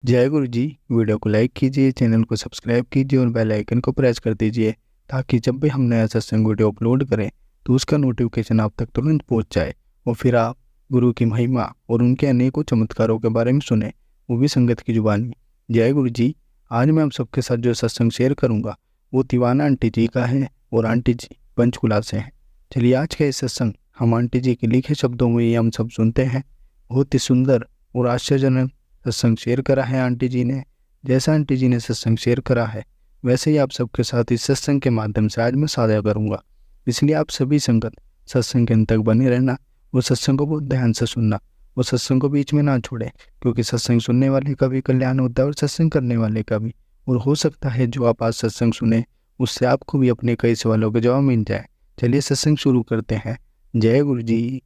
जय गुरु जी। वीडियो को लाइक कीजिए, चैनल को सब्सक्राइब कीजिए और बेल आइकन को प्रेस कर दीजिए ताकि जब भी हम नया सत्संग वीडियो अपलोड करें तो उसका नोटिफिकेशन आप तक तुरंत पहुंच जाए और फिर आप गुरु की महिमा और उनके अनेकों चमत्कारों के बारे में सुने, वो भी संगत की जुबानी। जय गुरु जी। आज मैं आप सबके साथ जो सत्संग शेयर करूँगा वो तिवाना आंटी जी का है और आंटी जी पंचकुला से हैं। चलिए आज का ये सत्संग हम आंटी जी के लिखे शब्दों में ये हम सब सुनते हैं। बहुत ही सुंदर और आश्चर्यजनक सत्संग शेयर करा है आंटी जी ने। जैसा आंटी जी ने सत्संग शेयर करा है वैसे ही आप सबके साथ इस सत्संग के माध्यम से आज मैं साझा करूंगा। इसलिए आप सभी संगत सत्संग के अंत तक बने रहना और सत्संग को बहुत ध्यान से सुनना और सत्संग को बीच में ना छोड़े, क्योंकि सत्संग सुनने वाले का भी कल्याण होता है और सत्संग करने वाले का भी। और हो सकता है जो आप आज सत्संग सुने उससे आपको भी अपने कई सवालों के जवाब मिल जाए। चलिए सत्संग शुरू करते हैं। जय गुरु जी।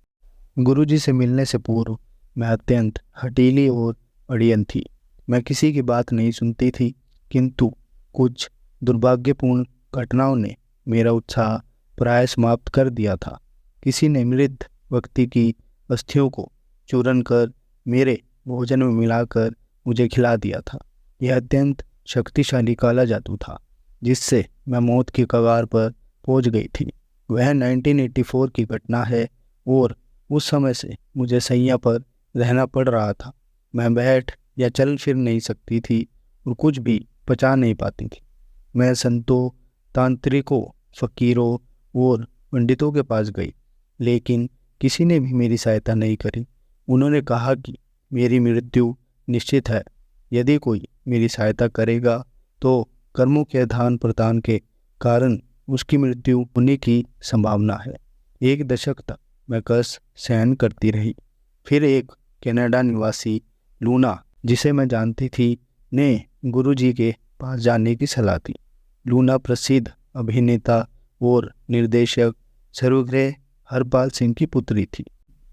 गुरु जी से मिलने से पूर्व मैं अत्यंत हठीली और अड़ियन थी। मैं किसी की बात नहीं सुनती थी, किंतु कुछ दुर्भाग्यपूर्ण घटनाओं ने मेरा उत्साह प्राय समाप्त कर दिया था। किसी ने मृत व्यक्ति की अस्थियों को चूरन कर मेरे भोजन में मिलाकर मुझे खिला दिया था। यह अत्यंत शक्तिशाली काला जादू था जिससे मैं मौत की कगार पर पहुंच गई थी। वह 1984 की घटना है और उस समय से मुझे सैया पर रहना पड़ रहा था। मैं बैठ या चल फिर नहीं सकती थी और कुछ भी पचा नहीं पाती थी। मैं संतों, तांत्रिकों, फकीरों और पंडितों के पास गई, लेकिन किसी ने भी मेरी सहायता नहीं करी। उन्होंने कहा कि मेरी मृत्यु निश्चित है। यदि कोई मेरी सहायता करेगा तो कर्मों के आदान प्रदान के कारण उसकी मृत्यु होने की संभावना है। 1 दशक तक मैं कष्ट सहन करती रही। फिर एक कनाडा निवासी लूना, जिसे मैं जानती थी, ने गुरुजी के पास जाने की सलाह दी। लूना प्रसिद्ध अभिनेता और निर्देशक सर्वग्राही हरपाल सिंह की पुत्री थी।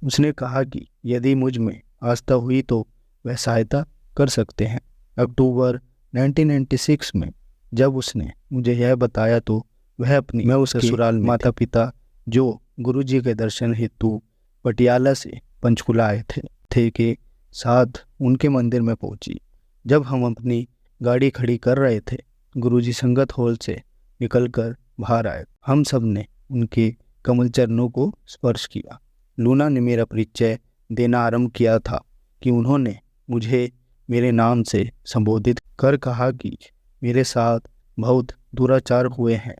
उसने कहा कि यदि मुझ में आस्था हुई तो वह सहायता कर सकते हैं। अक्टूबर 1996 में जब उसने मुझे यह बताया तो मैं उसके ससुराल में माता पिता जो गुरुजी के दर्शन हेतु पटियाला से पंचकुला आए थे के साथ उनके मंदिर में पहुंची। जब हम अपनी गाड़ी खड़ी कर रहे थे, गुरुजी संगत हॉल से निकलकर बाहर आए। हम सब ने उनके कमल चरणों को स्पर्श किया। लूना ने मेरा परिचय देना आरंभ किया था कि उन्होंने मुझे मेरे नाम से संबोधित कर कहा कि मेरे साथ बहुत दुराचार हुए हैं।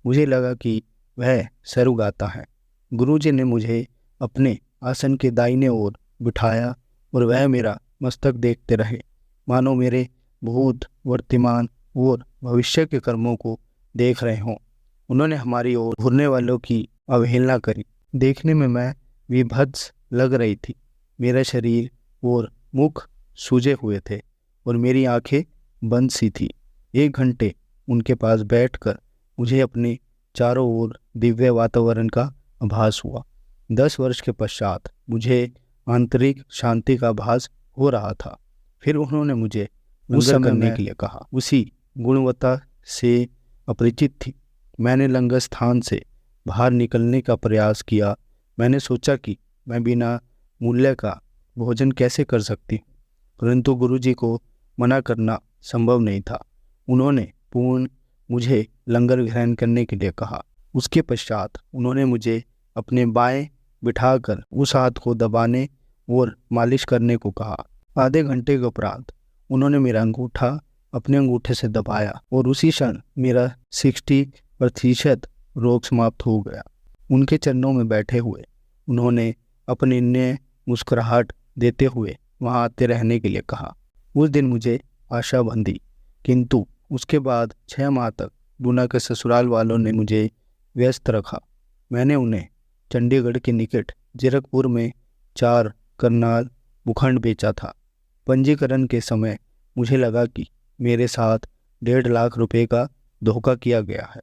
मुझे लगा कि वह सर्वगाता है। गुरुजी ने मुझे अपने आसन के दाहिने ओर बिठाया और वह मेरा मस्तक देखते रहे, मानो मेरे भूत, वर्तमान और भविष्य के कर्मों को देख रहे हों। उन्होंने हमारी ओर घूरने वालों की अवहेलना करी। देखने में मैं विभत्स लग रही थी। मेरा शरीर और मुख सूजे हुए थे और मेरी आंखें बंद सी थी। 1 घंटे उनके पास बैठकर मुझे अपने चारों ओर दिव्य वातावरण का आभास हुआ। 10 वर्ष के पश्चात मुझे आंतरिक शांति का आभास हो रहा था। फिर उन्होंने मुझे उस समय करने के लिए कहा। उसी गुणवत्ता से अपरिचित थी। मैंने लंगर स्थान से बाहर निकलने का प्रयास किया। मैंने सोचा कि मैं बिना मूल्य का भोजन कैसे कर सकती हूँ, परंतु गुरुजी को मना करना संभव नहीं था। उन्होंने पूर्ण मुझे लंगर ग्रहण करने के लिए कहा। उसके पश्चात उन्होंने मुझे अपने बाएं बिठाकर उस हाथ को दबाने और मालिश करने को कहा। आधे घंटे के उपरांत उन्होंने मेरा अंगूठा अपने अंगूठे से दबाया और उसी क्षण मेरा 60% रोग समाप्त हो गया। उनके चरणों में बैठे हुए उन्होंने अपनी नए मुस्कुराहट देते हुए वहां आते रहने के लिए कहा। उस दिन मुझे आशा बंधी, किंतु उसके बाद 6 माह तक लूना के ससुराल वालों ने मुझे व्यस्त रखा। मैंने उन्हें चंडीगढ़ के निकट जीरकपुर में 4 करनाल भूखंड बेचा था। पंजीकरण के समय मुझे लगा कि मेरे साथ 1.5 लाख रुपए का धोखा किया गया है।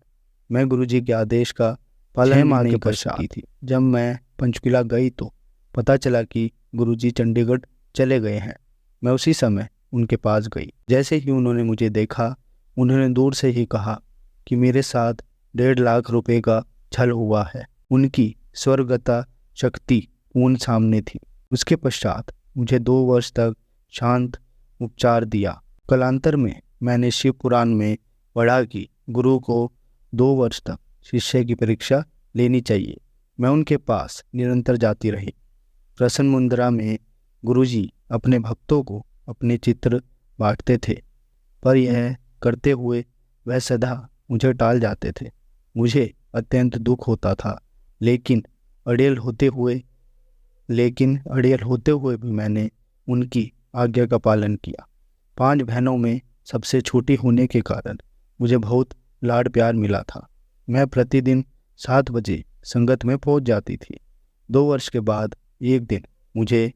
मैं गुरुजी के आदेश का पालन नहीं कर सकी थी। जब मैं पंचकुला गई तो पता चला कि गुरुजी चंडीगढ़ चले गए हैं। मैं उसी समय उनके पास गई। जैसे ही उन्होंने मुझे देखा, उन्होंने दूर से ही कहा कि मेरे साथ 1.5 लाख रुपए का छल हुआ है। उनकी स्वर्गता शक्ति पूर्ण सामने थी। उसके पश्चात मुझे 2 वर्ष तक शांत उपचार दिया। कालांतर में मैंने शिव पुराण में पढ़ा कि गुरु को 2 वर्ष तक शिष्य की परीक्षा लेनी चाहिए। मैं उनके पास निरंतर जाती रही। प्रसन्न मुद्रा में गुरुजी अपने भक्तों को अपने चित्र बांटते थे, पर यह करते हुए वह सदा मुझे टाल जाते थे। मुझे अत्यंत दुख होता था, लेकिन अड़ियल होते हुए भी मैंने उनकी आज्ञा का पालन किया। 5 बहनों में सबसे छोटी होने के कारण मुझे बहुत लाड प्यार मिला था। मैं प्रतिदिन 7 बजे संगत में पहुंच जाती थी। 2 वर्ष के बाद एक दिन मुझे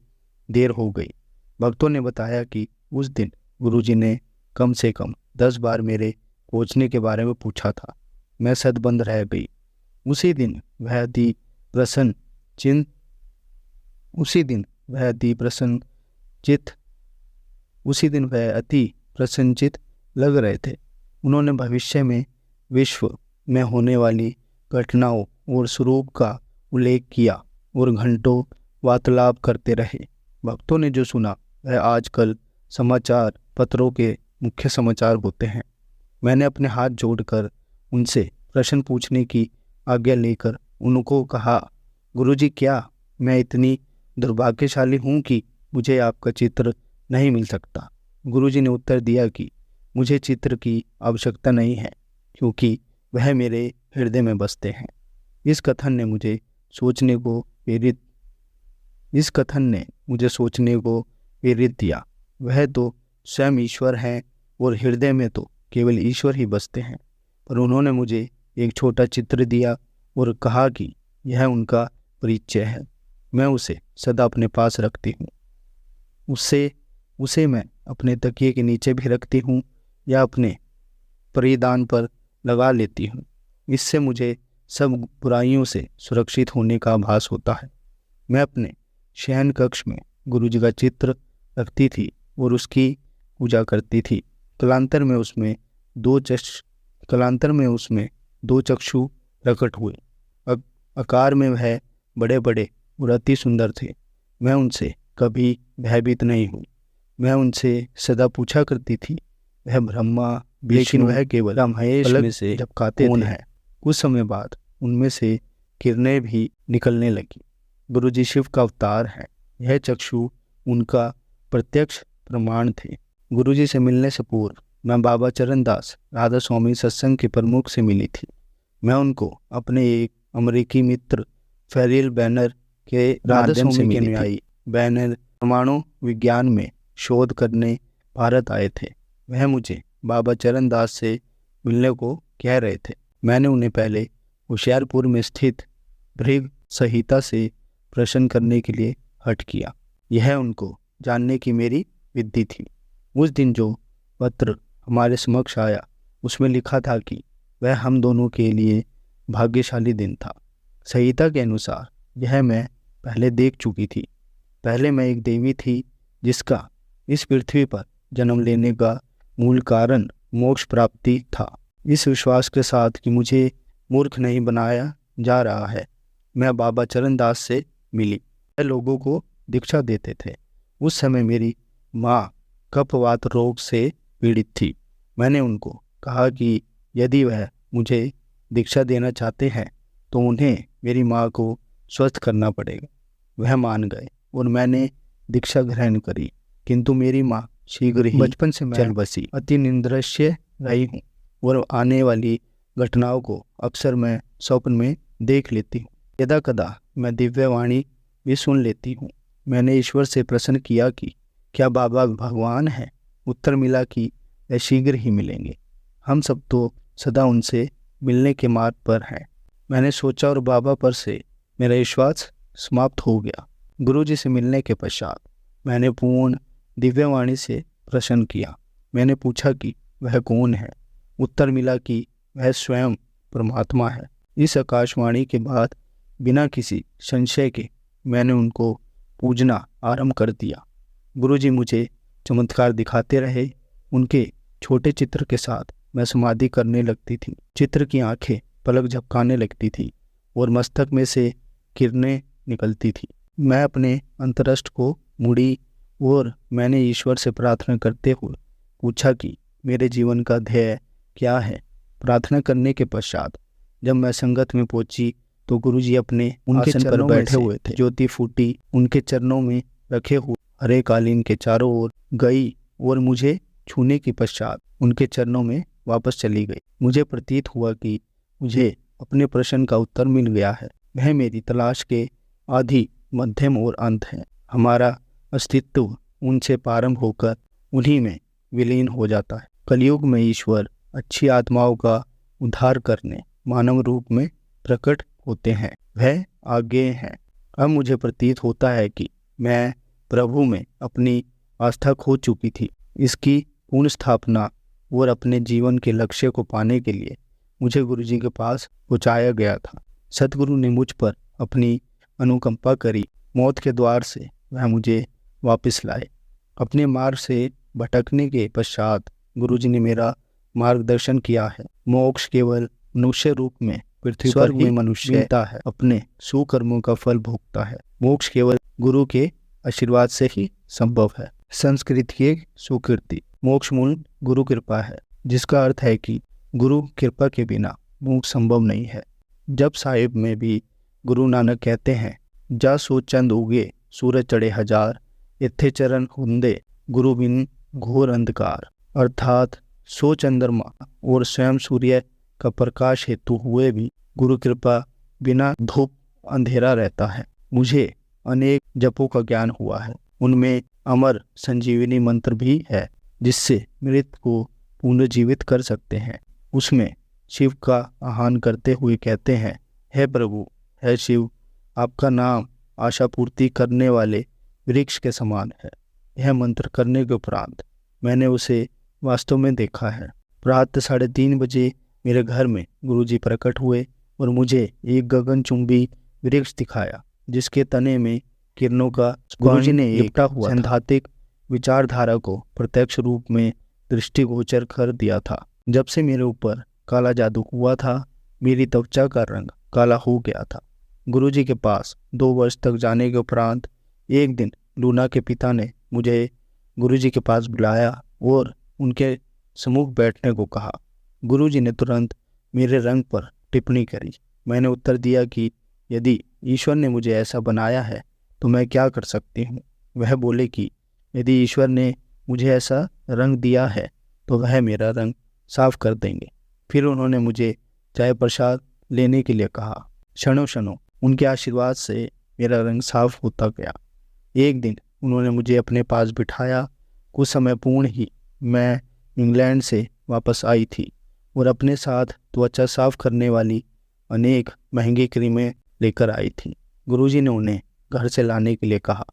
देर हो गई। भक्तों ने बताया कि उस दिन गुरुजी ने कम से कम 10 बार मेरे पहुंचने के बारे में पूछा था। मैं सदबंद रह गई। उसी दिन वह अति प्रसन्नचित लग रहे थे। उन्होंने भविष्य में विश्व में होने वाली घटनाओं और स्वरूप का उल्लेख किया और घंटों वार्तालाप करते रहे। भक्तों ने जो सुना वह आजकल समाचार पत्रों के मुख्य समाचार होते हैं। मैंने अपने हाथ जोड़कर उनसे प्रश्न पूछने की आज्ञा लेकर उनको कहा, गुरुजी, क्या मैं इतनी दुर्भाग्यशाली हूँ कि मुझे आपका चित्र नहीं मिल सकता? गुरुजी ने उत्तर दिया कि मुझे चित्र की आवश्यकता नहीं है, क्योंकि वह मेरे हृदय में बसते हैं। इस कथन ने मुझे सोचने को प्रेरित दिया। वह तो स्वयं ईश्वर हैं और हृदय में तो केवल ईश्वर ही बसते हैं। पर उन्होंने मुझे एक छोटा चित्र दिया और कहा कि यह उनका परिचय है। मैं उसे सदा अपने पास रखती हूँ। उसे मैं अपने तकिए के नीचे भी रखती हूँ या अपने परिधान पर लगा लेती हूँ। इससे मुझे सब बुराइयों से सुरक्षित होने का आभास होता है। मैं अपने शयन कक्ष में गुरुजी का चित्र रखती थी और उसकी पूजा करती थी। कालांतर में उसमें 2 चक्षु प्रकट हुए। आकार में वह बड़े बड़े और अति सुंदर थे। मैं उनसे कभी भयभीत नहीं हुई। मैं उनसे सदा पूछा करती थी, वह ब्रह्मा लेकिन वह केवल महेश में से झपकाते थे। कुछ समय बाद उनमें से किरणें भी निकलने लगी। गुरुजी शिव का अवतार है। यह चक्षु उनका प्रत्यक्ष प्रमाण थे। गुरुजी से मिलने से पूर्व मैं बाबा चरणदास राधा स्वामी सत्संग के प्रमुख से मिली थी। मैं उनको अपने एक अमेरिकी मित्र फेरिल बैनर के माध्यम से मिली थी। बैनर परमाणु विज्ञान में शोध करने भारत आए थे। वह मुझे बाबा चरणदास से मिलने को कह रहे थे। मैंने उन्हें पहले होशियारपुर में स्थित भृग संहिता से प्रश्न करने के लिए हट किया। यह उनको जानने की मेरी विधि थी। उस दिन जो पत्र हमारे समक्ष आया उसमें लिखा था कि वह हम दोनों के लिए भाग्यशाली दिन था। संहिता के अनुसार यह मैं पहले देख चुकी थी। पहले मैं एक देवी थी जिसका इस पृथ्वी पर जन्म लेने का मूल कारण मोक्ष प्राप्ति था। इस विश्वास के साथ कि मुझे मूर्ख नहीं बनाया जा रहा है, मैं बाबा चरणदास से मिली। वह लोगों को दीक्षा देते थे। उस समय मेरी माँ कफवात रोग से पीड़ित थी। मैंने उनको कहा कि यदि वह मुझे दीक्षा देना चाहते हैं तो उन्हें मेरी माँ को स्वस्थ करना पड़ेगा। वह मान गए और मैंने दीक्षा ग्रहण करी, किंतु मेरी माँ शीघ्र ही बचपन से चल बसी। अति निंद्रश्य रही हूँ और आने वाली घटनाओं को अक्सर मैं स्वप्न में देख लेती हूँ। यदा कदा मैं दिव्य वाणी भी सुन लेती हूँ। मैंने ईश्वर से प्रश्न किया कि क्या बाबा भगवान हैं? उत्तर मिला कि वे शीघ्र ही मिलेंगे। हम सब तो सदा उनसे मिलने के मार्ग पर हैं। मैंने सोचा और बाबा पर से मेरा विश्वास समाप्त हो गया। गुरुजी से मिलने के पश्चात मैंने पूर्ण दिव्यवाणी से प्रश्न किया। मैंने पूछा कि वह कौन है? उत्तर मिला कि वह स्वयं परमात्मा है। इस आकाशवाणी के बाद बिना किसी संशय के मैंने उनको पूजना आरंभ कर दिया। गुरुजी मुझे चमत्कार दिखाते रहे। उनके छोटे चित्र के साथ मैं समाधि करने लगती थी। चित्र की आंखें पलक झपकाने लगती थी और मस्तक में से किरणें निकलती थी। मैं अपने अंतरस्ट को मुड़ी और मैंने ईश्वर से प्रार्थना करते हुए पूछा कि मेरे जीवन का ध्येय क्या है। प्रार्थना करने के पश्चात जब मैं संगत में पहुंची तो गुरुजी अपने उनके आसन पर बैठे हुए थे। ज्योति फूटी उनके चरणों में रखे हुए हरे कालीन के चारों ओर गई और मुझे छूने के पश्चात उनके चरणों में वापस चली गई। मुझे प्रतीत हुआ कि मुझे अपने प्रश्न का उत्तर मिल गया है। वह मेरी तलाश के आदि, मध्यम और अंत है। हमारा अस्तित्व उनसे प्रारंभ होकर उन्हीं में विलीन हो जाता है। कलयुग में ईश्वर अच्छी आत्माओं का उद्धार करने मानव रूप में प्रकट होते हैं। वह आगे हैं। अब मुझे प्रतीत होता है कि मैं प्रभु में अपनी आस्था खो चुकी थी। इसकी पूर्ण स्थापना और अपने जीवन के लक्ष्य को पाने के लिए मुझे गुरुजी के पास पहुंचाया गया था। सतगुरु ने मुझ पर अपनी अनुकंपा करी। मौत के द्वार से वह मुझे वापस लाए। अपने मार्ग से भटकने के पश्चात गुरुजी ने मेरा मार्गदर्शन किया है। मोक्ष केवल मनुष्य रूप में पृथ्वी पर ही मनुष्य मिलता है, अपने सुकर्मों का फल भोगता है। मोक्ष केवल गुरु के आशीर्वाद से ही संभव है। संस्कृत की एक सुकृति मोक्ष मूल गुरु कृपा है, जिसका अर्थ है कि गुरु कृपा के बिना मोक्ष संभव नहीं है। जब साहिब में भी गुरु नानक कहते हैं, जा सो चंद उगे सूरज चढ़े हजार, इत्थे चरण हुंदे गुरु बिन घोर अंधकार, अर्थात सो चंद्रमा और स्वयं सूर्य का प्रकाश हेतु हुए भी गुरु कृपा बिना धूप अंधेरा रहता है। मुझे अनेक जपों का ज्ञान हुआ है। उनमें अमर संजीवनी मंत्र भी है, जिससे मृत को पुनर्जीवित कर सकते हैं। उसमें शिव का आह्वान करते हुए कहते हैं, हे प्रभु, हे शिव, आपका नाम आशा पूर्ति करने वाले वृक्ष के समान है। यह मंत्र करने के उपरांत मैंने उसे वास्तव में देखा है। प्रातः 3:30 बजे मेरे घर में गुरुजी प्रकट हुए और मुझे एक गगनचुंबी वृक्ष दिखाया, जिसके तने में किरणों का गुरुजी ने लिपटा हुआ सैद्धांतिक विचारधारा को प्रत्यक्ष रूप में दृष्टिगोचर कर दिया था। जब से मेरे ऊपर काला जादू हुआ था, मेरी त्वचा का रंग काला हो गया था। गुरुजी के पास 2 वर्ष तक जाने के उपरांत एक दिन लूना के पिता ने मुझे गुरुजी के पास बुलाया और उनके सम्मुख बैठने को कहा। गुरुजी ने तुरंत मेरे रंग पर टिप्पणी करी। मैंने उत्तर दिया कि यदि ईश्वर ने मुझे ऐसा बनाया है तो मैं क्या कर सकती हूँ। वह बोले कि यदि ईश्वर ने मुझे ऐसा रंग दिया है तो वह मेरा रंग साफ कर देंगे। फिर उन्होंने मुझे चाय प्रसाद लेने के लिए कहा। क्षणों क्षणों उनके आशीर्वाद से मेरा रंग साफ होता गया। एक दिन उन्होंने मुझे अपने पास बिठाया। कुछ समय पूर्ण ही मैं इंग्लैंड से वापस आई थी और अपने साथ त्वचा साफ करने वाली अनेक महंगी क्रीमें लेकर आई थी। गुरुजी ने उन्हें घर से लाने के लिए कहा।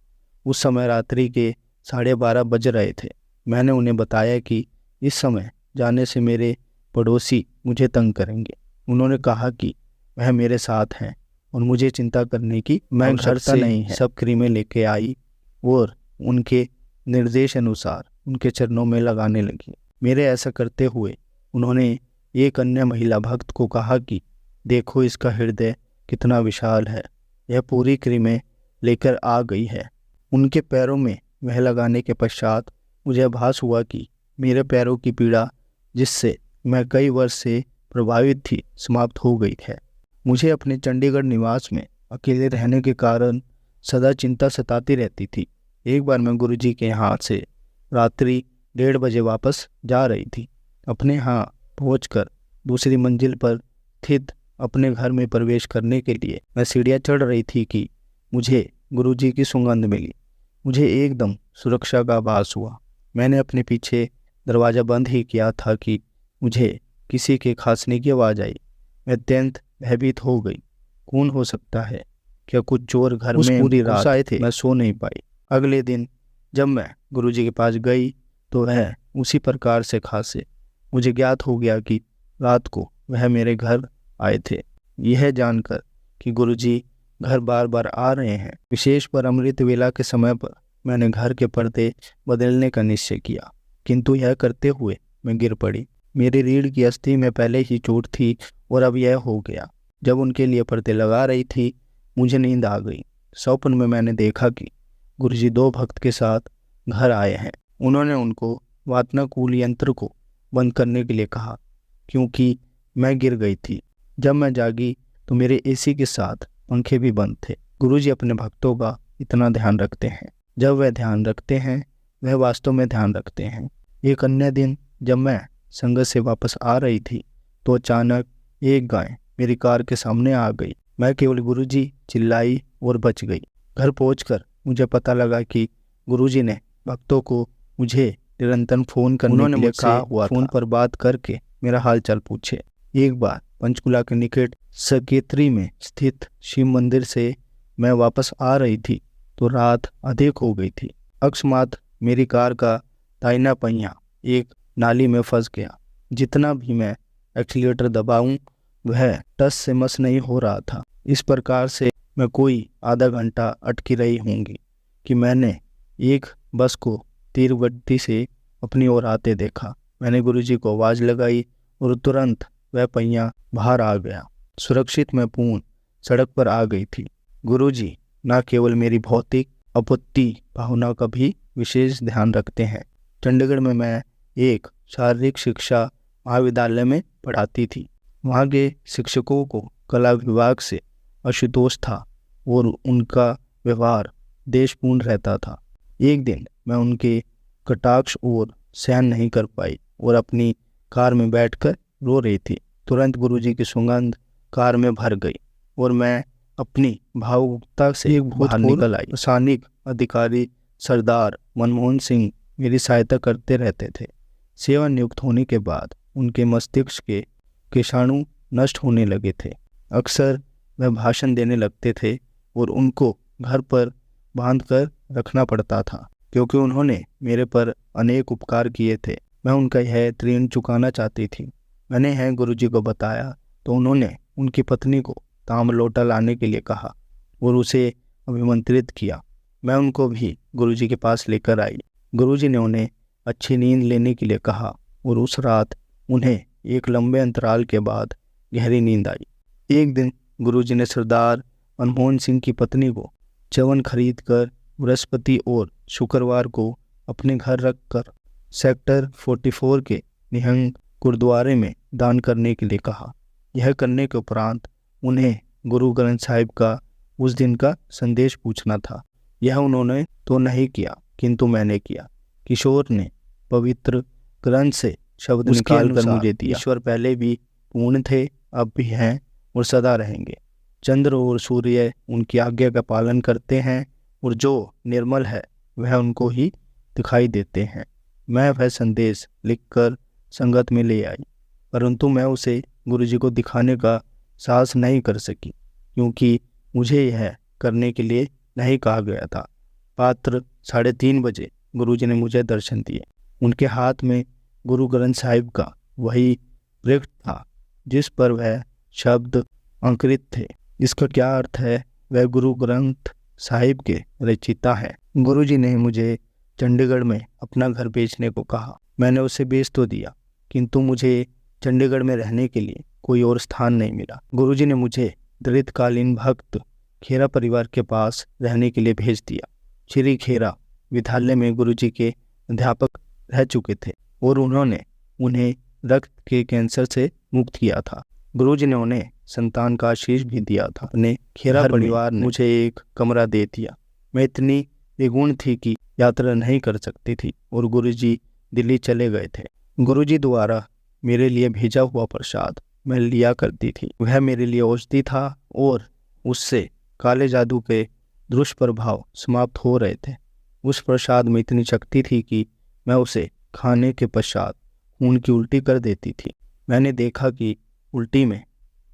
उस समय रात्रि के 12:30 बज रहे थे। मैंने उन्हें बताया कि इस समय जाने से मेरे पड़ोसी मुझे तंग करेंगे। उन्होंने कहा कि वह मेरे साथ हैं और मुझे चिंता करने की मैं घर से नहीं है। सब क्रीमें लेके आई और उनके निर्देश अनुसार उनके चरणों में लगाने लगी। मेरे ऐसा करते हुए उन्होंने एक अन्य महिला भक्त को कहा कि देखो, इसका हृदय कितना विशाल है, यह पूरी क्रीमें लेकर आ गई है। उनके पैरों में वह लगाने के पश्चात मुझे आभास हुआ कि मेरे पैरों की पीड़ा, जिससे मैं कई वर्ष से प्रभावित थी, समाप्त हो गई है। मुझे अपने चंडीगढ़ निवास में अकेले रहने के कारण सदा चिंता सताती रहती थी। एक बार मैं गुरुजी के यहाँ से रात्रि 1:30 बजे वापस जा रही थी। अपने यहाँ पहुंचकर दूसरी मंजिल पर स्थित अपने घर में प्रवेश करने के लिए मैं सीढ़ियाँ चढ़ रही थी कि मुझे गुरुजी की सुगंध मिली। मुझे एकदम सुरक्षा का आभास हुआ। मैंने अपने पीछे दरवाज़ा बंद ही किया था कि मुझे किसी के खांसने की आवाज़ आई। मैं अत्यंत भयभीत हो गई। कौन हो सकता है? क्या कुछ चोर घर में पूरी रात आए थे? मैं सो नहीं पाई। अगले दिन जब मैं गुरुजी के पास गई तो वह उसी प्रकार से खांसे। मुझे ज्ञात हो गया कि रात को वह मेरे घर आए थे। यह जानकर कि गुरुजी घर बार बार आ रहे हैं, विशेष पर अमृत वेला के समय पर मैंने घर के पर्दे बदलने का निश्चय किया, किंतु यह करते हुए मैं गिर पड़ी। मेरी रीढ़ की अस्थि में पहले ही चोट थी और अब यह हो गया। जब उनके लिए पर्दे लगा रही थी, मुझे नींद आ गई। स्वप्न में मैंने देखा कि गुरुजी 2 भक्त के साथ घर आए हैं। उन्होंने उनको वातानुकूल यंत्र को बंद करने के लिए कहा क्योंकि मैं गिर गई थी। जब मैं जागी तो मेरे एसी के साथ पंखे भी बंद थे। गुरुजी अपने भक्तों का इतना ध्यान रखते हैं। जब वह ध्यान रखते हैं वह वास्तव में ध्यान रखते हैं। एक अन्य दिन जब मैं संगत से वापस आ रही थी तो अचानक एक गाय मेरी कार के सामने आ गई। मैं केवल गुरुजी चिल्लाई और बच गई। घर पहुंचकर मुझे पता लगा कि गुरुजी ने भक्तों को मुझे निरंतर फोन करने के लिए कहा हुआ था। फोन पर बात करके मेरा हाल चाल पूछे। एक बार पंचकुला के निकट सकेत्री में स्थित शिव मंदिर से मैं वापस आ रही थी तो रात अधिक हो गई थी। अकस्मात मेरी कार का दाहिना पहिया एक नाली में फंस गया। जितना भी मैं एक्सीलेटर दबाऊं वह टस से मस नहीं हो रहा था। इस प्रकार से मैं कोई आधा घंटा अटकी रही होंगी कि मैंने एक बस को तीव्र गति से अपनी ओर आते देखा। मैंने गुरुजी को आवाज लगाई और तुरंत वह पहिया बाहर आ गया। सुरक्षित मैं पूर्ण सड़क पर आ गई थी। गुरुजी न केवल मेरी भौतिक आपत्ति भावना का भी विशेष ध्यान रखते हैं। चंडीगढ़ में मैं एक शारीरिक शिक्षा महाविद्यालय में पढ़ाती थी। वहाँ के शिक्षकों को कला विभाग से आशुतोष था और उनका व्यवहार देशपूर्ण रहता था। एक दिन मैं उनके कटाक्ष और सहन नहीं कर पाई और अपनी कार में बैठकर रो रही थी। तुरंत गुरुजी की सुगंध कार में भर गई और मैं अपनी भावुकता से एक बाहर निकल आई। प्रशासनिक अधिकारी सरदार मनमोहन सिंह मेरी सहायता करते रहते थे। सेवा नियुक्त होने के बाद उनके मस्तिष्क के कीटाणु नष्ट होने लगे थे। अक्सर वह भाषण देने लगते थे और उनको घर पर बांध कर रखना पड़ता था क्योंकि उन्होंने मेरे पर अनेक उपकार किए थे। मैं उनका यह ऋण चुकाना चाहती थी। मैंने यह गुरुजी को बताया तो उन्होंने उनकी पत्नी को ताम्र लोटा लाने के लिए कहा और उसे अभिमंत्रित किया। मैं उनको भी गुरुजी के पास लेकर आई। गुरुजी ने उन्हें अच्छी नींद लेने के लिए कहा और उस रात उन्हें एक लंबे अंतराल के बाद गहरी नींद आई। एक दिन गुरुजी ने सरदार मनमोहन सिंह की पत्नी को च्यवन खरीद कर बृहस्पति और शुक्रवार को अपने घर रखकर सेक्टर 44 के निहंग गुरुद्वारे में दान करने के लिए कहा। यह करने के उपरांत उन्हें गुरु ग्रंथ साहिब का उस दिन का संदेश पूछना था। यह उन्होंने तो नहीं किया किंतु मैंने किया। किशोर ने पवित्र ग्रंथ से शब्द निकाल कर मुझे दिया। ईश्वर पहले भी पूर्ण थे, अब भी हैं और सदा रहेंगे। चंद्र और सूर्य उनकी आज्ञा का पालन करते हैं और जो निर्मल है वह उनको ही दिखाई देते हैं। मैं वह संदेश लिखकर संगत में ले आई, परंतु मैं उसे गुरुजी को दिखाने का साहस नहीं कर सकी क्योंकि मुझे यह करने के लिए नहीं कहा गया था। पात्र 3:30 बजे गुरुजी ने मुझे दर्शन दिए। उनके हाथ में गुरु ग्रंथ साहिब का वही वृक्ष था जिस पर वह शब्द अंकित थे। इसका क्या अर्थ है? वह गुरु ग्रंथ साहिब के रचयिता है। गुरुजी ने मुझे चंडीगढ़ में अपना घर बेचने को कहा। मैंने उसे बेच तो दिया किंतु मुझे चंडीगढ़ में रहने के लिए कोई और स्थान नहीं मिला। गुरुजी ने मुझे दीर्घकालीन भक्त खेरा परिवार के पास रहने के लिए भेज दिया। श्री खेरा विद्यालय में गुरुजी के अध्यापक रह चुके थे और उन्होंने उन्हें रक्त के कैंसर से मुक्त किया था। गुरुजी ने उन्हें संतान का आशीष भी दिया था। अपने खेरा परिवार ने मुझे एक कमरा दे दिया। मैं इतनी बेगुण थी कि यात्रा नहीं कर सकती थी और गुरुजी दिल्ली चले गए थे। गुरुजी द्वारा मेरे लिए भेजा हुआ प्रसाद मैं लिया करती थी। वह मेरे लिए औषधि था और उससे काले जादू के दुष्प्रभाव समाप्त हो रहे थे। उस प्रसाद में इतनी शक्ति थी कि मैं उसे खाने के पश्चात खून की उल्टी कर देती थी। मैंने देखा कि उल्टी में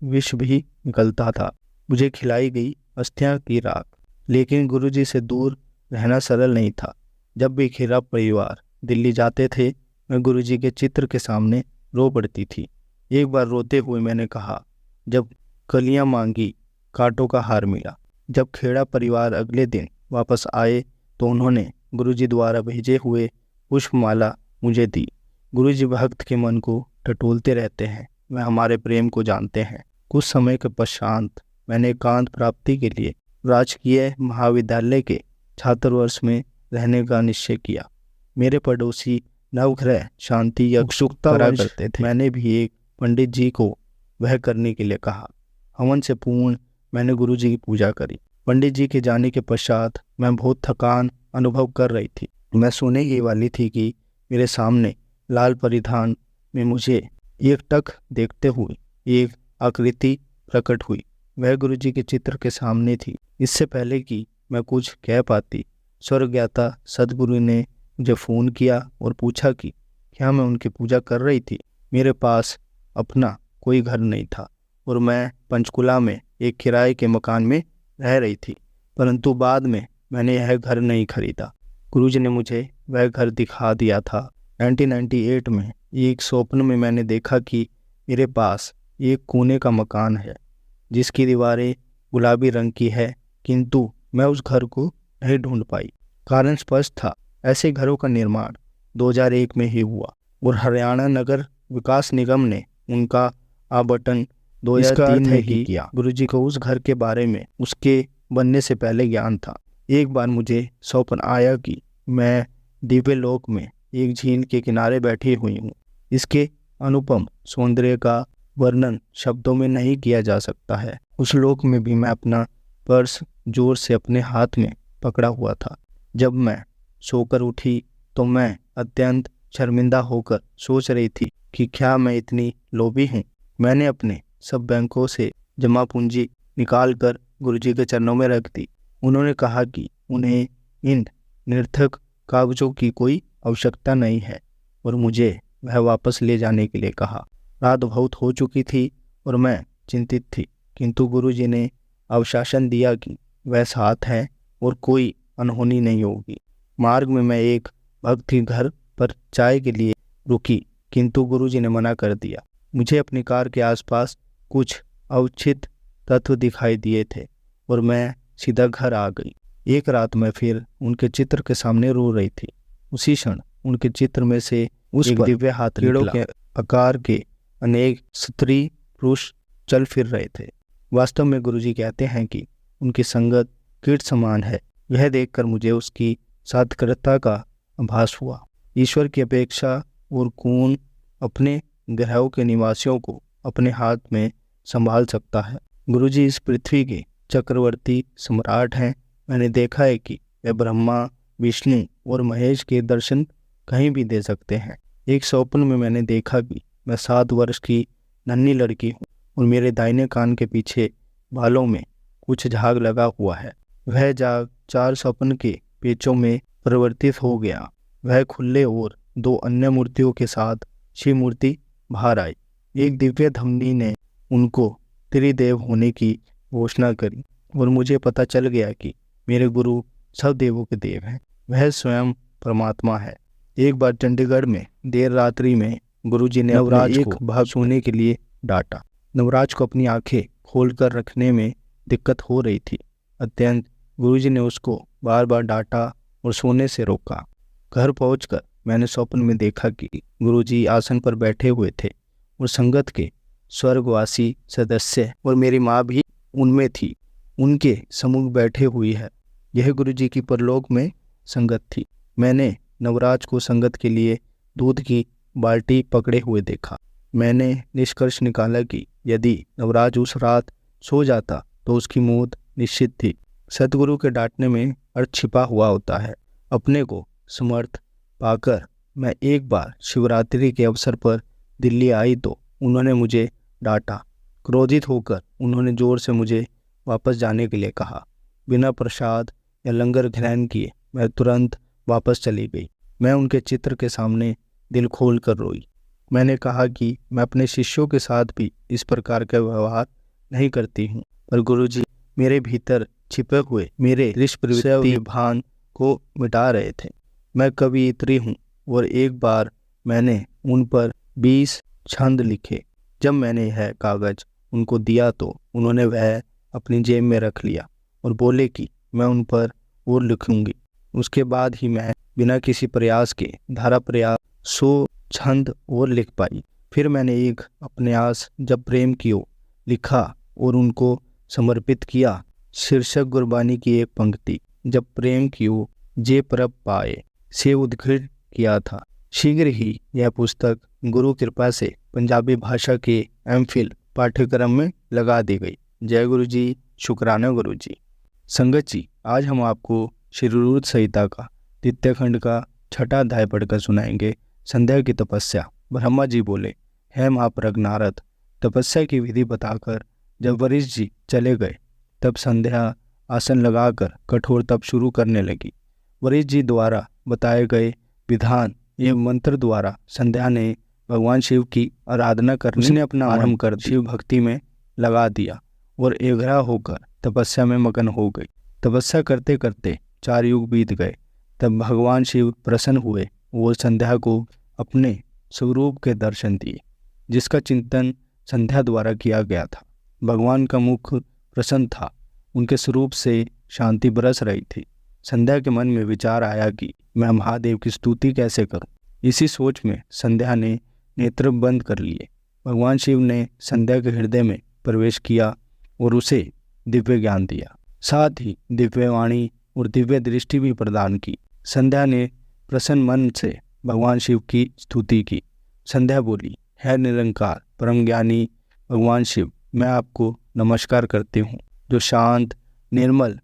विष भी निकलता था। मुझे खिलाई गई अस्थियां की राख। लेकिन गुरुजी से दूर रहना सरल नहीं था। जब भी खेरा परिवार दिल्ली जाते थे मैं गुरुजी के चित्र के सामने रो पड़ती थी। एक बार रोते हुए मैंने कहा, जब कलियां मांगी कांटों का हार मिला। जब खेड़ा परिवार अगले दिन वापस आए तो उन्होंने गुरुजी द्वारा भेजे हुए पुष्पमाला मुझे दी। गुरुजी भक्त के मन को टटोलते रहते हैं। वह हमारे प्रेम को जानते हैं। कुछ समय के पश्चात मैंने एकांत प्राप्ति के लिए राजकीय महाविद्यालय के छात्रवर्ष में रहने का निश्चय किया। मेरे पड़ोसी नवग्रह शांति या उत्सुकता करा करते थे। मैंने भी एक पंडित जी को वह करने के लिए कहा। हवन से पूर्ण मैंने गुरु जी की पूजा करी। पंडित जी के जाने के पश्चात मैं बहुत थकान अनुभव कर रही थी। मैं सोने ही वाली थी कि मेरे सामने लाल परिधान में मुझे एकटक देखते हुए एक आकृति प्रकट हुई। वह गुरु जी के चित्र के सामने थी। इससे पहले कि मैं कुछ कह पाती, स्वर्गज्ञाता सदगुरु ने मुझे फ़ोन किया और पूछा कि क्या मैं उनकी पूजा कर रही थी। मेरे पास अपना कोई घर नहीं था और मैं पंचकुला में एक किराए के मकान में रह रही थी, परंतु बाद में मैंने यह घर नहीं खरीदा। गुरुजी ने मुझे वह घर दिखा दिया था। 1998 में एक स्वप्न में मैंने देखा कि मेरे पास एक कोने का मकान है जिसकी दीवारें गुलाबी रंग की है, किंतु मैं उस घर को नहीं ढूंढ पाई। कारण स्पष्ट था, ऐसे घरों का निर्माण 2001 में ही हुआ और हरियाणा नगर विकास निगम ने उनका आवंटन 2003 में ही किया। गुरुजी को उस घर के बारे में उसके बनने से पहले ज्ञान था। एक बार मुझे स्वप्न आया कि मैं दिव्य लोक में एक झील के किनारे बैठी हुई हूँ। इसके अनुपम सौंदर्य का वर्णन शब्दों में नहीं किया जा सकता है। उस लोक में भी मैं अपना पर्स जोर से अपने हाथ में पकड़ा हुआ था। जब मैं सोकर उठी तो मैं अत्यंत शर्मिंदा होकर सोच रही थी कि क्या मैं इतनी लोभी हूँ। मैंने अपने सब बैंकों से जमा पूंजी निकाल कर गुरुजी के चरणों में रख दी। उन्होंने कहा कि उन्हें इन निरर्थक कागजों की कोई आवश्यकता नहीं है और मुझे वह वापस ले जाने के लिए कहा। रात बहुत हो चुकी थी और मैं चिंतित थी, किंतु गुरुजी ने आश्वासन दिया कि वह साथ है और कोई अनहोनी नहीं होगी। मार्ग में मैं एक भक्त के घर पर चाय के लिए रुकी, किंतु गुरुजी ने मना कर दिया। मुझे अपनी कार के आसपास कुछ अवचित तत्व दिखाई दिए थे और मैं सीधा घर आ गई। एक रात मैं फिर उनके चित्र के सामने रो रही थी। उसी क्षण उनके चित्र में से एक दिव्य हाथ कीड़ों के आकार के अनेक स्त्री पुरुष चल फिर रहे थे। वास्तव में गुरुजी कहते हैं कि उनकी संगत कीट समान है। यह देखकर मुझे उसकी सार्थकता का आभास हुआ। ईश्वर की अपेक्षा और कौन अपने ग्रहों के निवासियों को अपने हाथ में संभाल सकता है। गुरुजी इस पृथ्वी के चक्रवर्ती सम्राट हैं। मैंने देखा है कि वे ब्रह्मा, विष्णु और महेश के दर्शन कहीं भी दे सकते हैं। एक स्वप्न में मैंने देखा कि मैं 7 वर्ष की नन्ही लड़की हूँ और मेरे दाहिने कान के पीछे बालों में कुछ झाग लगा हुआ है। वह झाग 4 स्वप्न के पेचों में परिवर्तित हो गया। वह खुले और 2 अन्य मूर्तियों के साथ शिव मूर्ति बाहर आई। एक दिव्य धमनी ने उनको त्रिदेव होने की घोषणा करी और मुझे पता चल गया कि मेरे गुरु सब देवों के देव हैं। वह स्वयं परमात्मा है। एक बार चंडीगढ़ में देर रात्रि में गुरुजी ने नवराज को भाग सोने के लिए डांटा। नवराज को अपनी आंखें खोलकर रखने में दिक्कत हो रही थी। अत्यंत गुरुजी ने उसको बार बार डांटा और सोने से रोका। घर पहुंचकर मैंने स्वप्न में देखा कि गुरुजी आसन पर बैठे हुए थे और संगत के स्वर्गवासी सदस्य और मेरी माँ भी उनमें थी, उनके सम्मुख बैठे हुई है। यह गुरुजी की परलोक में संगत थी। मैंने नवराज को संगत के लिए दूध की बाल्टी पकड़े हुए देखा। मैंने निष्कर्ष निकाला कि यदि नवराज उस रात सो जाता तो उसकी मौत निश्चित थी। सतगुरु के डांटने में अर्थ छिपा हुआ होता है। अपने को समर्थ पाकर मैं एक बार शिवरात्रि के अवसर पर दिल्ली आई तो उन्होंने मुझे डांटा। क्रोधित होकर उन्होंने जोर से मुझे वापस जाने के लिए कहा। बिना प्रसाद या लंगर ग्रहण किए मैं तुरंत वापस चली गई। मैं उनके चित्र के सामने दिल खोल कर रोई। मैंने कहा कि मैं अपने शिष्यों के साथ भी इस प्रकार का व्यवहार नहीं करती हूँ, पर गुरुजी मेरे भीतर छिपे हुए मेरे दृश्य भान को मिटा रहे थे। मैं कवियत्री हूँ और एक बार मैंने उन पर 20 छंद लिखे। जब मैंने यह कागज उनको दिया तो उन्होंने वह अपनी जेब में रख लिया और बोले कि मैं उन पर और लिखूंगी। उसके बाद ही मैं बिना किसी प्रयास के धारा प्रयास 100 छंद और लिख पाई। फिर मैंने एक उपन्यास जब प्रेम कियो लिखा और उनको समर्पित किया। शीर्षक गुरबानी की एक पंक्ति, जब प्रेम कियो जे परब पाए से उद्धृत किया था। शीघ्र ही यह पुस्तक गुरु कृपा से पंजाबी भाषा के एमफिल पाठ्यक्रम में लगा दी गई। जय गुरु जी, शुक्राना गुरु जी। संगत जी, आज हम आपको श्री रुद्र संहिता का द्वितीय खंड का छठा अध्याय पढ़कर सुनाएंगे, संध्या की तपस्या। ब्रह्मा जी बोले, है महाप्रज्ञ नारद, तपस्या की विधि बताकर जब वशिष्ठ जी चले गए तब संध्या आसन लगाकर कठोर तप शुरू करने लगी। वशिष्ठ जी द्वारा बताए गए विधान एवं मंत्र द्वारा संध्या ने भगवान शिव की आराधना करने उसने अपना आरंभ कर शिव भक्ति में लगा दिया और एघरा होकर तपस्या में मगन हो गई। तपस्या करते करते 4 युग बीत गए। तब भगवान शिव प्रसन्न हुए और संध्या को अपने स्वरूप के दर्शन दिए, जिसका चिंतन संध्या द्वारा किया गया था। भगवान का मुख प्रसन्न था, उनके स्वरूप से शांति बरस रही थी। संध्या के मन में विचार आया कि मैं महादेव की स्तुति कैसे करूं। इसी सोच में संध्या ने नेत्र बंद कर लिए। भगवान शिव ने संध्या के हृदय में प्रवेश किया और उसे दिव्य ज्ञान दिया, साथ ही दिव्य वाणी और दिव्य दृष्टि भी प्रदान की। संध्या ने प्रसन्न मन से भगवान शिव की स्तुति की। संध्या बोली, है निरंकार परम ज्ञानी भगवान शिव, मैं आपको नमस्कार करती हूँ, जो शांत, निर्मल,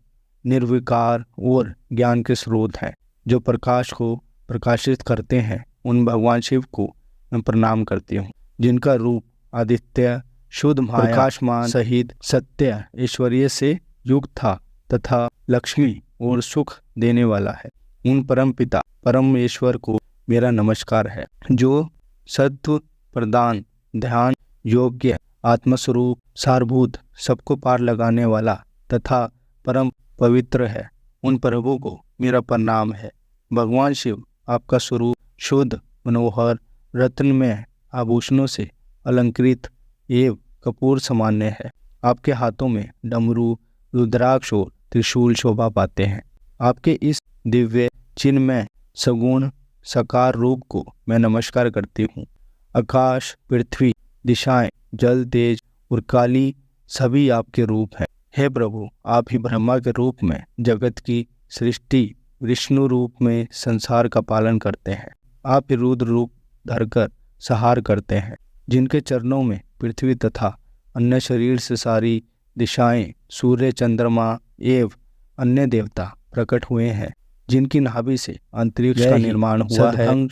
निर्विकार और ज्ञान के स्रोत हैं, जो प्रकाश को प्रकाशित करते हैं। उन भगवान शिव को मैं प्रणाम करती हूँ, जिनका रूप आदित्य, शुद्ध माया, प्रकाशमान सहित सत्य ऐश्वर्य से युक्त था तथा लक्ष्मी और सुख देने वाला है। उन परम पिता परमेश्वर को मेरा नमस्कार है, जो सत्व प्रदान, ध्यान योग्य, आत्मस्वरूप, सारभूत, सबको पार लगाने वाला तथा परम पवित्र है। उन प्रभु को मेरा प्रणाम है। भगवान शिव, आपका स्वरूप शुद्ध, मनोहर, रत्नमय आभूषणों से अलंकृत एवं कपूर सामान्य है। आपके हाथों में डमरू, रुद्राक्ष और त्रिशूल शोभा पाते हैं। आपके इस दिव्य चिन्मय सगुण साकार रूप को मैं नमस्कार करती हूँ। आकाश, पृथ्वी, दिशाएं, जल, तेज और काली सभी आपके रूप हैं। हे प्रभु, आप ही ब्रह्मा के रूप में जगत की सृष्टि, विष्णु रूप में संसार का पालन करते हैं। आप ही रुद्र रूप धरकर संहार करते हैं, जिनके चरणों में पृथ्वी तथा अन्य शरीर से सारी दिशाएं, सूर्य, चंद्रमा एवं अन्य देवता प्रकट हुए हैं, जिनकी नाभि से अंतरिक्ष का निर्माण हुआ है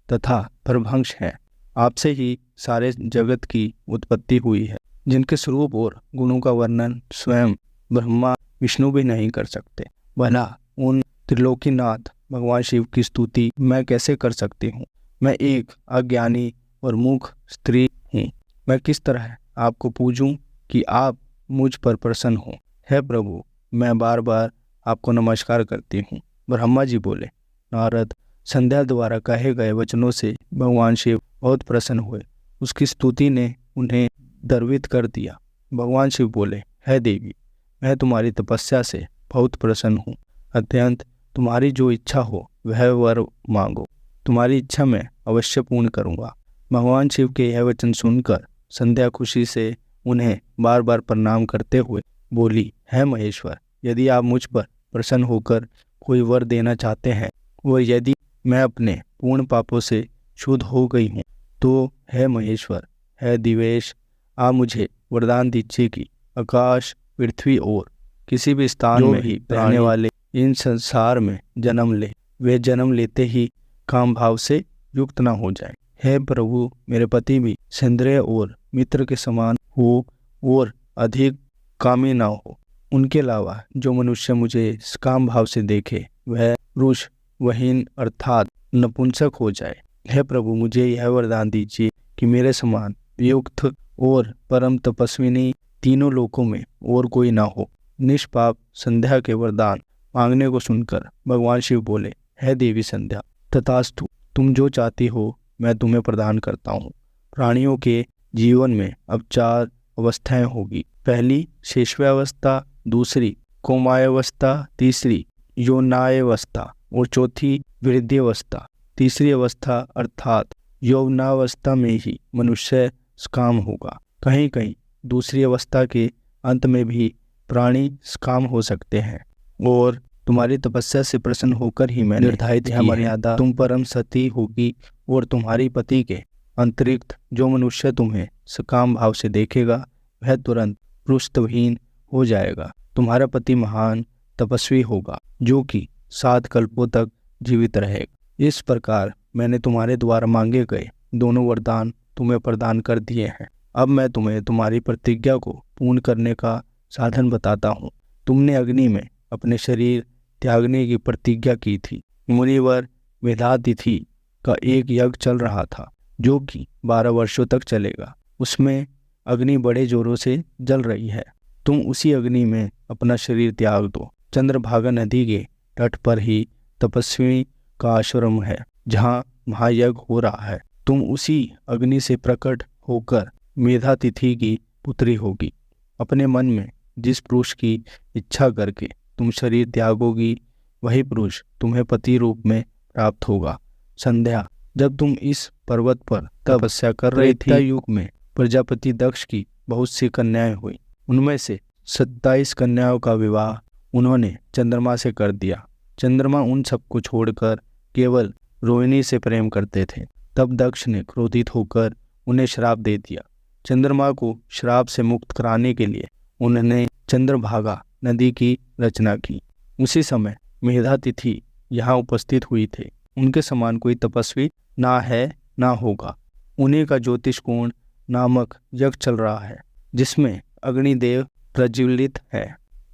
तथा प्रभंश है। आपसे ही सारे जगत की उत्पत्ति हुई है, जिनके स्वरूप और गुणों का वर्णन स्वयं ब्रह्मा विष्णु भी नहीं कर सकते। भला उन त्रिलोकीनाथ भगवान शिव की स्तुति मैं कैसे कर सकती हूँ? मैं एक अज्ञानी और मूर्ख स्त्री हूँ। मैं किस तरह आपको पूजूं कि आप मुझ पर प्रसन्न हो? हे प्रभु, मैं बार बार आपको नमस्कार करती हूँ। ब्रह्मा जी बोले, नारद, संध्या द्वारा कहे गए वचनों से भगवान शिव बहुत प्रसन्न हुए। उसकी स्तुति ने उन्हें गर्वित कर दिया। भगवान शिव बोले, है देवी, मैं तुम्हारी तपस्या से बहुत प्रसन्न हूँ। अत्यंत तुम्हारी जो इच्छा हो वह वर मांगो, तुम्हारी इच्छा मैं अवश्य पूर्ण करूँगा। भगवान शिव के यह वचन सुनकर संध्या खुशी से उन्हें बार बार प्रणाम करते हुए बोली, है महेश्वर, यदि आप मुझ पर प्रसन्न होकर कोई वर देना चाहते हैं और यदि मैं अपने पूर्ण पापों से शुद्ध हो गई हूँ, तो है महेश्वर, है दिवेश, आप मुझे वरदान दीजिए कि आकाश, पृथ्वी और किसी भी स्थान में ही रहने वाले इन संसार में जन्म ले, वे जन्म लेते ही काम भाव से युक्त न हो जाए। हे प्रभु, मेरे पति भी संद्रेय और मित्र के समान हो और अधिक कामी न हो। उनके अलावा जो मनुष्य मुझे काम भाव से देखे वह रुष वहीन अर्थात नपुंसक हो जाए। हे प्रभु, मुझे यह वरदान दीजिए कि मेरे समान युक्त और परम तपस्विनी तीनों लोकों में और कोई ना हो। निष्पाप संध्या के वरदान मांगने को सुनकर भगवान शिव बोले, है देवी संध्या, तथास्तु, तुम जो चाहती हो मैं तुम्हें प्रदान करता हूँ। प्राणियों के जीवन में अब 4 अवस्थाएं होगी। पहली शेषव्यावस्था, दूसरी कोमायावस्था, तीसरी यौनावस्था और चौथी वृद्धि अवस्था। तीसरी अवस्था अर्थात यौवनावस्था में ही मनुष्य काम होगा। कहीं कहीं दूसरी अवस्था के अंत में भी प्राणी काम हो सकते हैं और तुम्हारी तपस्या से प्रसन्न होकर ही मैंने निर्धारित यह मर्यादा तुम परम सती होगी और तुम्हारी पति के अंतरिक्त जो मनुष्य तुम्हें सकाम भाव से देखेगा वह तुरंत पृष्ठहीन हो जाएगा। तुम्हारा पति महान तपस्वी होगा जो कि 7 कल्पों तक जीवित रहेगा। इस प्रकार मैंने तुम्हारे द्वारा मांगे गए दोनों वरदान तुम्हें प्रदान कर दिए हैं। अब मैं तुम्हें तुम्हारी प्रतिज्ञा को पूर्ण करने का साधन बताता हूँ। तुमने अग्नि में अपने शरीर त्यागने की प्रतिज्ञा की थी। मुनिवर मेधातिथि का एक यज्ञ चल रहा था जो कि 12 वर्षों तक चलेगा। उसमें अग्नि बड़े जोरों से जल रही है। तुम उसी अग्नि में अपना शरीर त्याग दो। चंद्रभागा नदी के तट पर ही तपस्वी का आश्रम है जहाँ महायज्ञ हो रहा है। तुम उसी अग्नि से प्रकट होकर मेधातिथि की पुत्री होगी। अपने मन में जिस पुरुष की इच्छा करके तुम शरीर त्यागोगी वही पुरुष तुम्हें पति रूप में प्राप्त होगा। संध्या जब तुम इस पर्वत पर तपस्या कर रही थी, युग में प्रजापति दक्ष की बहुत सी कन्याएं हुई। उनमें से 27 कन्याओं का विवाह उन्होंने चंद्रमा से कर दिया। चंद्रमा उन सबको छोड़कर केवल रोहिणी से प्रेम करते थे। तब दक्ष ने क्रोधित होकर उन्हें श्राप दे दिया। चंद्रमा को श्राप से मुक्त कराने के लिए उन्होंने चंद्रभागा नदी की रचना की। उसी समय मेधातिथि यहाँ उपस्थित हुई थे। उनके समान कोई तपस्वी ना है ना होगा। उन्हीं का ज्योतिषकोण नामक यज्ञ चल रहा है जिसमें अग्निदेव प्रज्वलित है।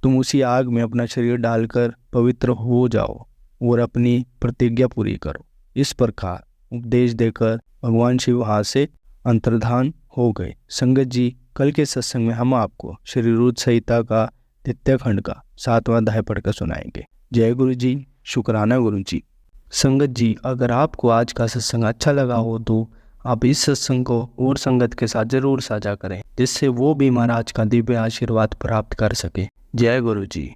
तुम उसी आग में अपना शरीर डालकर पवित्र हो जाओ और अपनी प्रतिज्ञा पूरी करो। इस प्रकार उपदेश देकर भगवान शिव वहाँ से अंतर्धान हो गए। संगत जी, कल के सत्संग में हम आपको श्री रुद्र संहिता का 3 खंड का 7वां अध्याय पढ़कर सुनाएंगे। जय गुरु जी, शुक्राना गुरु जी। संगत जी, अगर आपको आज का सत्संग अच्छा लगा हो तो आप इस सत्संग को और संगत के साथ जरूर साझा करें जिससे वो भी महाराज का दिव्य आशीर्वाद प्राप्त कर सके। जय गुरु जी।